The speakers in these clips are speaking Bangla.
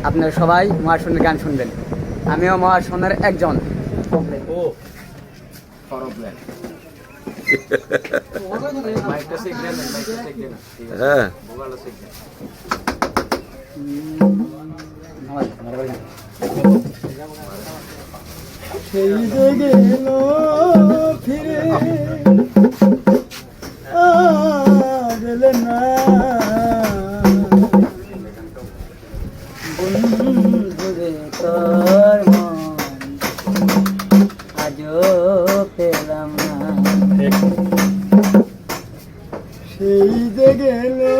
আপনারা সবাই মহাশূন্যের গান শুনবেন। আমিও মহাশূন্যের একজন। হ্যাঁ সেই যে গেল ফিরে গেলে না বন্ধুরে তোর মন আজও পেলাম না সেই যে গেলে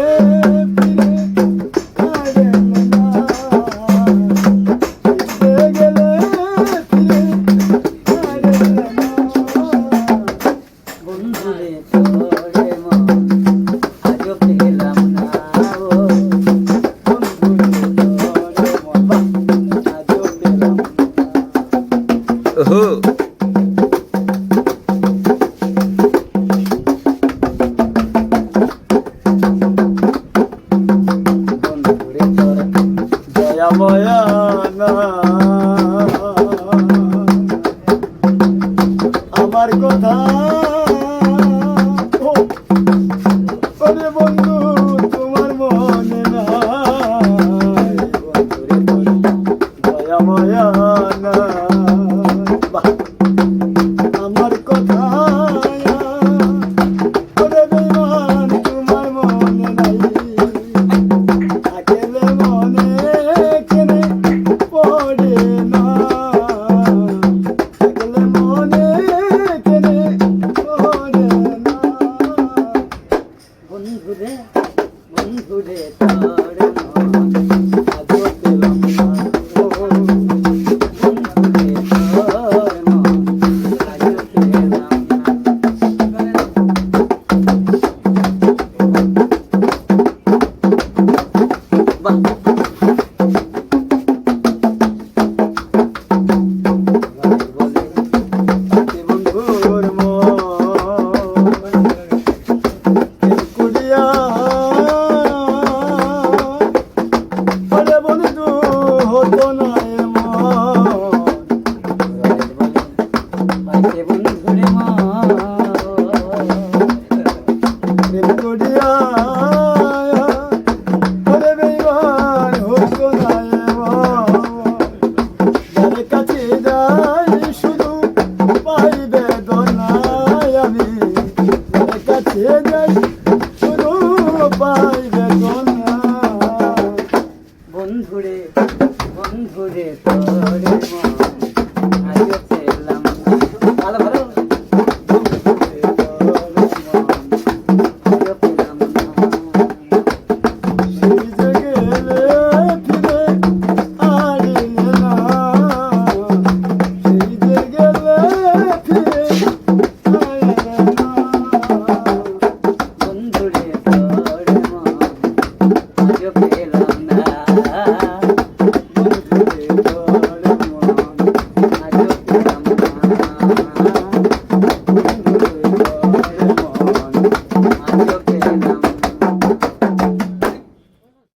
আমার কথা ওরে বন্ধু তোমার মনে নাই দয়া ময়া না আমার কথা ওরে বেমান তোমার মনে নাই থাকলে মনে কেনে পড়ে না থাকলে মনে কেনে পড়ে না বন্ধুরে বন্ধুরে তোর মন আজও পেলাম না বন্ধুরে তোর মন আজও পেলাম না বন্ধুর কুড়িয়া বলে বন্ধু হতো না বন্ধুরে কুড়িয়া বলে বেইমান হতো না যার কাছে যাই শুধু পাই বেদনায় আমি যার কাছে যাই শুধু পাই বেদনা বন্ধুরে বন্ধুরে তোর মন আজও